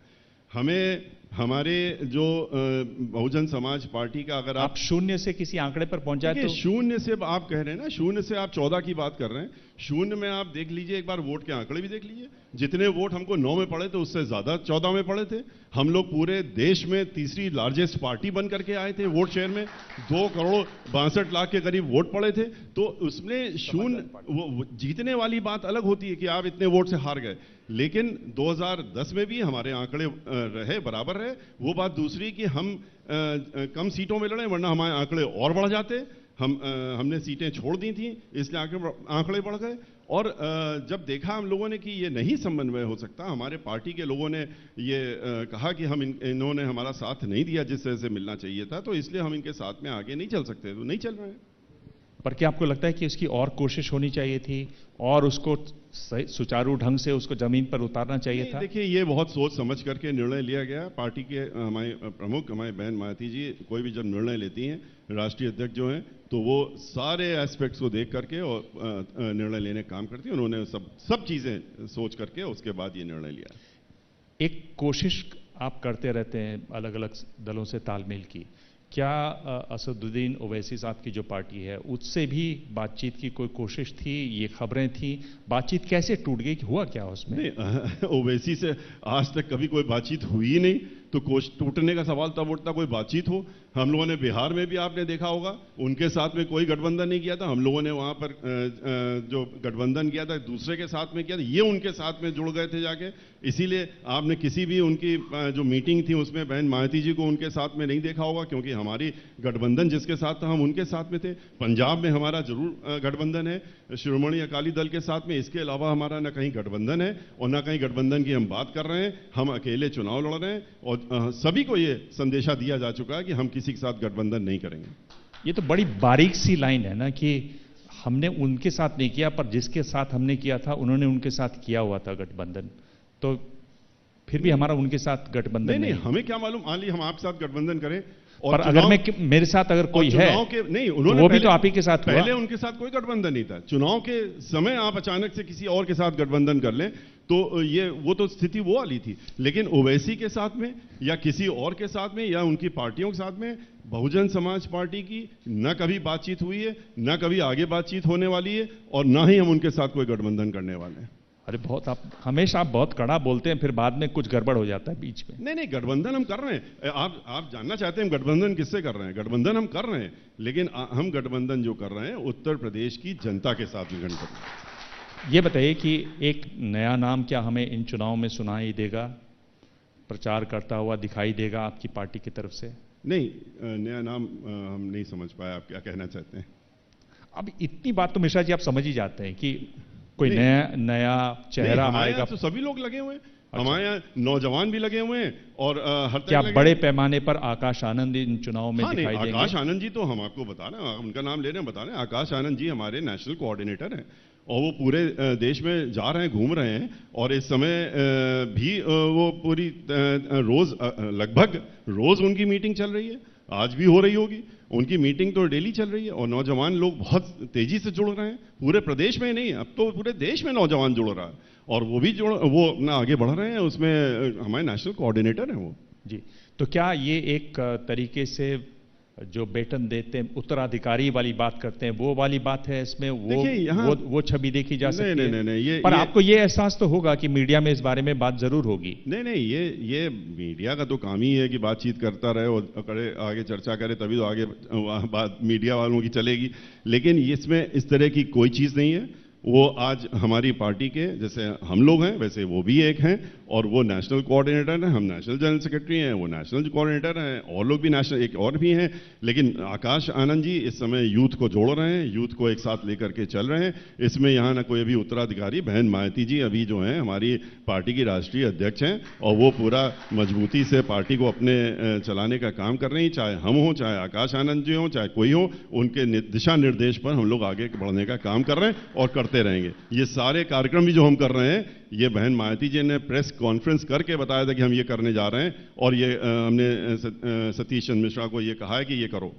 हमें हमारे जो बहुजन समाज पार्टी का, अगर आप 0 से किसी आंकड़े पर पहुंच जाए तो 0 से आप कह रहे हैं ना, 0 से आप 14 की बात कर रहे हैं। 0 में आप देख लीजिए, एक बार वोट के आंकड़े भी देख लीजिए, जितने वोट हमको 9 में पड़े थे उससे ज्यादा 14 में पड़े थे। हम लोग पूरे देश में तीसरी लार्जेस्ट पार्टी बन करके आए थे वोट शेयर में, 2 करोड़ 62 लाख के करीब वोट पड़े थे। तो उसमें 0 जीतने वाली बात अलग होती है कि आप इतने वोट से हार गए, लेकिन 2010 में भी हमारे आंकड़े रहे, बराबर रहे। वो बात दूसरी कि हम कम सीटों में लड़े, वरना हमारे आंकड़े और बढ़ जाते। हमने सीटें छोड़ दी थी, इसलिए आंकड़े बढ़ गए। और जब देखा हम लोगों ने कि ये नहीं समन्वय हो सकता, हमारे पार्टी के लोगों ने ये कहा कि हम इन्होंने हमारा साथ नहीं दिया जिस तरह से मिलना चाहिए था, तो इसलिए हम इनके साथ में आगे नहीं चल सकते, तो नहीं चल रहे हैं। पर क्या आपको लगता है कि इसकी और कोशिश होनी चाहिए थी और उसको सुचारू ढंग से उसको जमीन पर उतारना चाहिए था? देखिए, ये बहुत सोच समझ करके निर्णय लिया गया। पार्टी के हमारे प्रमुख, हमारी बहन मायावती जी, कोई भी जब निर्णय लेती हैं, राष्ट्रीय अध्यक्ष जो हैं, तो वो सारे एस्पेक्ट्स को देख करके और निर्णय लेने का काम करती हैं। उन्होंने सब चीजें सोच करके उसके बाद ये निर्णय लिया। एक कोशिश आप करते रहते हैं अलग अलग दलों से तालमेल की, क्या असदुद्दीन ओवैसी साहब की जो पार्टी है उससे भी बातचीट की कोई कोशिश थी? ये खबरें थी, बातचीत कैसे टूट गई, हुआ क्या उसमें? नहीं, ओवैसी से आज तक कभी कोई बातचीत हुई ही नहीं, तो टूटने का सवाल तब उठता कोई बातचीत हो। हम लोगों ने बिहार में भी आपने देखा होगा, उनके साथ में कोई गठबंधन नहीं किया था। हम लोगों ने वहां पर जो गठबंधन किया था दूसरे के साथ में किया था, ये उनके साथ में जुड़ गए थे जाके। इसीलिए आपने किसी भी उनकी जो मीटिंग थी उसमें बहन मायावती जी को उनके साथ में नहीं देखा होगा, क्योंकि हमारी गठबंधन जिसके साथ था हम उनके साथ में थे। पंजाब में हमारा जरूर गठबंधन है शिरोमणि अकाली दल के साथ में, इसके अलावा हमारा न कहीं गठबंधन है और न कहीं गठबंधन की हम बात कर रहे हैं। हम अकेले चुनाव लड़ रहे हैं और सभी को ये संदेशा दिया जा चुका है कि हम किसी के साथ गठबंधन नहीं करेंगे। ये तो बड़ी बारीक सी लाइन है ना कि हमने उनके साथ नहीं किया, पर जिसके साथ हमने किया था उन्होंने उनके साथ किया हुआ था गठबंधन, तो फिर भी हमारा उनके साथ गठबंधन नहीं। हमें क्या मालूम, मान लीजिए हम आपके साथ गठबंधन करें और अगर मेरे साथ अगर कोई है नहीं, उन्होंने वो भी तो आप ही के साथ हुआ। पहले उनके साथ कोई गठबंधन नहीं था। चुनाव के समय आप अचानक से किसी और के साथ गठबंधन कर लें तो वो तो स्थिति वो वाली थी। लेकिन ओवैसी के साथ में या किसी और के साथ में या उनकी पार्टियों के साथ में बहुजन समाज पार्टी की न कभी बातचीत हुई है, न कभी आगे बातचीत होने वाली है और न ही हम उनके साथ कोई गठबंधन करने वाले हैं। अरे बहुत, आप हमेशा बहुत कड़ा बोलते हैं, फिर बाद में कुछ गड़बड़ हो जाता है बीच में। नहीं, गठबंधन हम कर रहे हैं। आप जानना चाहते हैं हम गठबंधन किससे कर रहे हैं? गठबंधन हम कर रहे हैं, लेकिन हम गठबंधन जो कर रहे हैं उत्तर प्रदेश की जनता के साथ गठबंधन। ये बताइए कि एक नया नाम क्या हमें इन चुनाव में सुनाई देगा, प्रचार करता हुआ दिखाई देगा आपकी पार्टी की तरफ से? नहीं, नया नाम हम नहीं समझ पाए आप क्या कहना चाहते हैं। अब इतनी बात तो मिश्रा जी आप समझ ही जाते हैं कि कोई नहीं, नया चेहरा हमारे आएगा। यहाँ तो सभी लोग लगे हुए हैं। हमारे यहाँ नौजवान भी लगे हुए हैं और हर क्या तरह बड़े पैमाने पर आकाश आनंद इन चुनाव में दिखाई देंगे? आकाश आनंद जी तो हम आपको बता रहे हैं, उनका नाम ले रहे हैं, बता रहे हैं। आकाश आनंद जी हमारे नेशनल कोऑर्डिनेटर हैं और वो पूरे देश में जा रहे हैं, घूम रहे हैं और इस समय भी वो पूरी रोज लगभग रोज उनकी मीटिंग चल रही है, आज भी हो रही होगी। उनकी मीटिंग तो डेली चल रही है और नौजवान लोग बहुत तेजी से जुड़ रहे हैं, पूरे प्रदेश में नहीं, अब तो पूरे देश में नौजवान जुड़ रहा है और वो अपना आगे बढ़ रहे हैं। उसमें हमारे नेशनल कोऑर्डिनेटर हैं वो जी। तो क्या ये एक तरीके से जो वेतन देते हैं, उत्तराधिकारी वाली बात करते हैं, वो वाली बात है इसमें? वो छवि देखी जा सकती है? नहीं, पर आपको ये एहसास तो होगा कि मीडिया में इस बारे में बात जरूर होगी। नहीं, ये मीडिया का तो काम ही है कि बातचीत करता रहे और करे, आगे चर्चा करे, तभी तो आगे बात मीडिया वालों की चलेगी। लेकिन इसमें इस तरह की कोई चीज नहीं है। वो आज हमारी पार्टी के जैसे हम लोग हैं वैसे वो भी एक हैं और वो नेशनल कोऑर्डिनेटर हैं, हम नेशनल जनरल सेक्रेटरी हैं, वो नेशनल कोऑर्डिनेटर हैं और लोग भी नेशनल एक और भी हैं। लेकिन आकाश आनंद जी इस समय यूथ को जोड़ रहे हैं, यूथ को एक साथ लेकर के चल रहे हैं। इसमें यहाँ ना कोई अभी उत्तराधिकारी, बहन मायावती जी अभी जो हैं हमारी पार्टी की राष्ट्रीय अध्यक्ष हैं और वो पूरा मजबूती से पार्टी को अपने चलाने का काम कर रही हैं। चाहे हम हों, चाहे आकाश आनंद जी हों, चाहे कोई हो, उनके दिशा निर्देश पर हम लोग आगे बढ़ने का काम कर रहे हैं और करते रहेंगे। ये सारे कार्यक्रम भी जो हम कर रहे हैं, ये बहन मायावती जी ने प्रेस कॉन्फ्रेंस करके बताया था कि हम ये करने जा रहे हैं और ये हमने सतीश चंद्र मिश्रा को ये कहा है कि ये करो।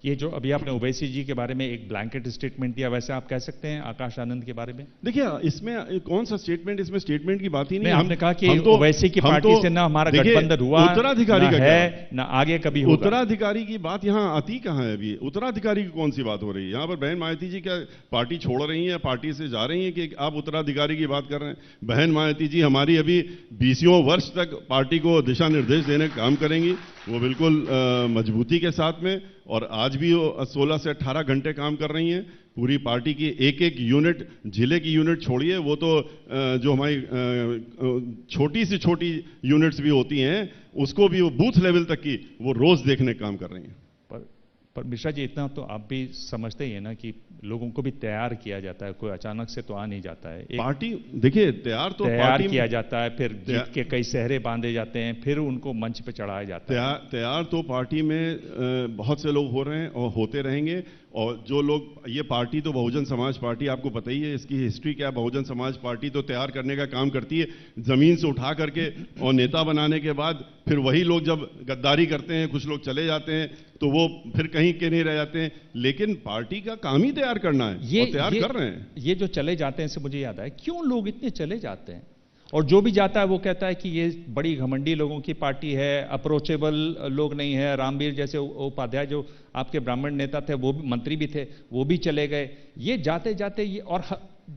ये जो अभी आपने ओवैसी जी के बारे में एक ब्लैंकेट स्टेटमेंट दिया, वैसे आप कह सकते हैं आकाश आनंद के बारे में? देखिए इसमें कौन सा स्टेटमेंट, इसमें स्टेटमेंट की बात ही नहीं। आपने कहा कि ओवैसी की पार्टी से ना हमारा गठबंधन हुआ, उत्तराधिकारी का है ना आगे कभी होगा। उत्तराधिकारी की बात यहाँ आती कहाँ है? अभी उत्तराधिकारी की कौन सी बात हो रही है यहाँ पर? बहन मायावती जी क्या पार्टी छोड़ रही है, पार्टी से जा रही है कि आप उत्तराधिकारी की बात कर रहे हैं? बहन मायावती जी हमारी अभी 20 वर्ष तक पार्टी को दिशा निर्देश देने का काम करेंगी, वो बिल्कुल मजबूती के साथ में। और आज भी वो 16 से 18 घंटे काम कर रही हैं। पूरी पार्टी की एक एक यूनिट, जिले की यूनिट छोड़िए, वो तो जो हमारी छोटी से छोटी यूनिट्स भी होती हैं उसको भी वो बूथ लेवल तक की वो रोज देखने का काम कर रही हैं। पर मिश्रा जी इतना तो आप भी समझते ही है ना कि लोगों को भी तैयार किया जाता है, कोई अचानक से तो आ नहीं जाता है। पार्टी देखिए तैयार किया जाता है, फिर जीत के कई सहरे बांधे जाते हैं, फिर उनको मंच पे चढ़ाया जाता है। तैयार तो पार्टी में बहुत से लोग हो रहे हैं और होते रहेंगे। और जो लोग, ये पार्टी तो बहुजन समाज पार्टी, आपको पता ही है इसकी हिस्ट्री क्या। बहुजन समाज पार्टी तो तैयार करने का काम करती है, जमीन से उठा करके, और नेता बनाने के बाद फिर वही लोग जब गद्दारी करते हैं, कुछ लोग चले जाते हैं तो वो फिर कहीं के नहीं रह जाते हैं। लेकिन पार्टी का काम ही तैयार करना है, और तैयार कर रहे हैं। ये जो चले जाते हैं, से मुझे याद है क्यों लोग इतने चले जाते हैं, और जो भी जाता है वो कहता है कि ये बड़ी घमंडी लोगों की पार्टी है, अप्रोचेबल लोग नहीं है। रामवीर जैसे उपाध्याय जो आपके ब्राह्मण नेता थे, वो भी मंत्री भी थे, वो भी चले गए। ये जाते जाते ये, और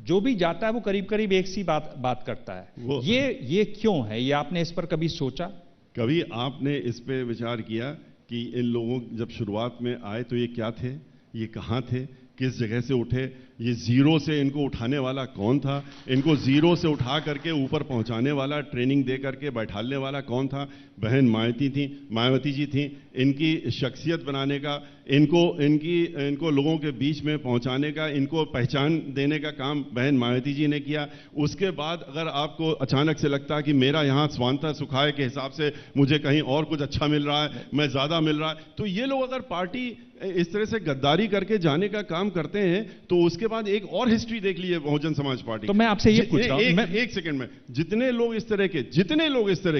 जो भी जाता है वो करीब करीब एक सी बात करता है। ये क्यों है? ये आपने इस पर कभी सोचा? कभी आपने इस पे विचार किया कि इन लोगों जब शुरुआत में आए तो ये क्या थे, ये कहाँ थे, किस जगह से उठे, ये जीरो से इनको उठाने वाला कौन था, इनको जीरो से उठा करके ऊपर पहुंचाने वाला, ट्रेनिंग दे करके बैठाने वाला कौन था? बहन मायावती जी थी। इनकी शख्सियत बनाने का, इनको लोगों के बीच में पहुंचाने का, इनको पहचान देने का काम बहन मायावती जी ने किया। उसके बाद अगर आपको अचानक से लगता है कि मेरा यहाँ स्वांतः सुखाय के हिसाब से मुझे कहीं और कुछ अच्छा मिल रहा है, मैं ज्यादा मिल रहा है, तो ये लोग अगर पार्टी इस तरह से गद्दारी करके जाने का काम करते हैं तो उसके बाद एक और हिस्ट्री देख लीजिए बहुजन समाज पार्टी। तो मैं आपसे ये पूछ रहा हूं, एक सेकंड में, जितने लोग इस तरह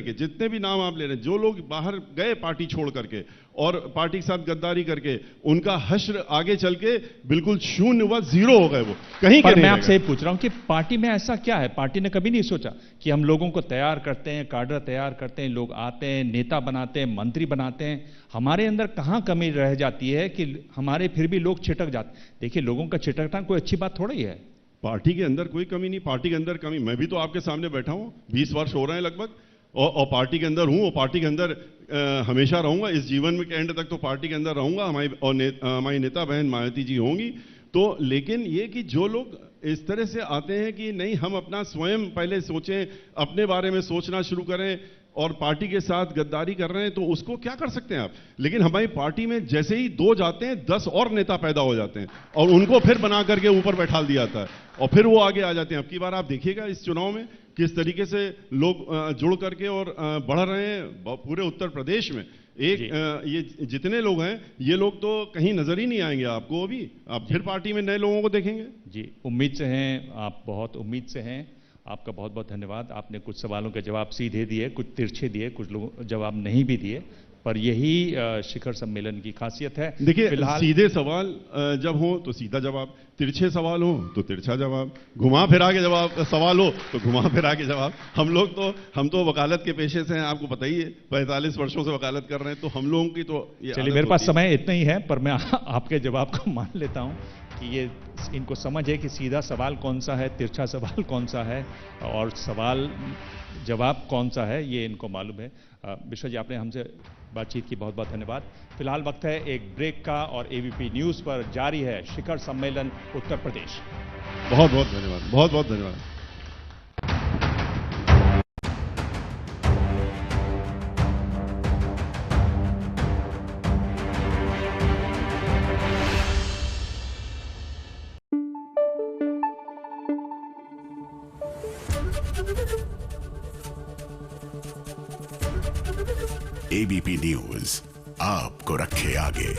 के, जितने भी नाम आप ले रहे हैं, जो लोग बाहर गए पार्टी छोड़ करके और पार्टी के साथ गद्दारी करके, उनका हश्र आगे चल के बिल्कुल शून्य हुआ, जीरो हो गए वो कहीं के। मैं आपसे ये पूछ रहा हूं कि पार्टी में ऐसा क्या है? पार्टी ने कभी नहीं सोचा कि हम लोगों को तैयार करते हैं, काडर तैयार करते हैं, लोग आते हैं, नेता बनाते हैं, मंत्री बनाते हैं, हमारे अंदर कहां कमी रह जाती है कि हमारे फिर भी लोग छिटक जाते? देखिए लोगों का छिटकना कोई अच्छी बात थोड़ी है। पार्टी के अंदर कोई कमी नहीं, पार्टी के अंदर कमी, मैं भी तो आपके सामने बैठा हूं, 20 वर्ष हो रहे हैं लगभग, और पार्टी के अंदर हूं, और पार्टी के अंदर हमेशा रहूंगा, इस जीवन में के एंड तक तो पार्टी के अंदर रहूंगा। हमारी नेता बहन मायावती जी होंगी। तो लेकिन ये कि जो लोग इस तरह से आते हैं कि नहीं, हम अपना स्वयं पहले सोचें, अपने बारे में सोचना शुरू करें, और पार्टी के साथ गद्दारी कर रहे हैं तो उसको क्या कर सकते हैं आप। लेकिन हमारी पार्टी में जैसे ही 2 जाते हैं 10 और नेता पैदा हो जाते हैं और उनको फिर बना करके ऊपर बैठा दिया जाता है और फिर वो आगे आ जाते हैं। अब की बार आप देखिएगा इस चुनाव में किस तरीके से लोग जुड़ करके और बढ़ रहे हैं पूरे उत्तर प्रदेश में। ये जितने लोग हैं ये लोग तो कहीं नजर ही नहीं आएंगे आपको। अभी आप फिर पार्टी में नए लोगों को देखेंगे। जी, उम्मीद से हैं आप, बहुत उम्मीद से हैं। आपका बहुत बहुत धन्यवाद। आपने कुछ सवालों के जवाब सीधे दिए, कुछ तिरछे दिए, कुछ लोग जवाब नहीं भी दिए, पर यही शिखर सम्मेलन की खासियत है। देखिए, सीधे सवाल जब हो तो सीधा जवाब, तिरछे सवाल हो तो तिरछा जवाब, घुमा फिरा के जवाब सवाल हो तो घुमा फिरा के जवाब। हम तो वकालत के पेशे से हैं, आपको पता ही है, 45 वर्षों से वकालत कर रहे हैं, तो हम लोगों की तो ये चलिए, मेरे पास समय इतना ही है, पर मैं आपके जवाब को मान लेता हूं कि ये इनको समझ है कि सीधा सवाल कौन सा है, तिरछा सवाल कौन सा है और सवाल जवाब कौन सा है, ये इनको मालूम है। विश्व जी, आपने हमसे बातचीत की, बहुत बहुत धन्यवाद। फिलहाल वक्त है एक ब्रेक का और एबीपी न्यूज़ पर जारी है शिखर सम्मेलन उत्तर प्रदेश। बहुत बहुत धन्यवाद, बहुत बहुत धन्यवाद। एबीपी न्यूज आपको रखे आगे।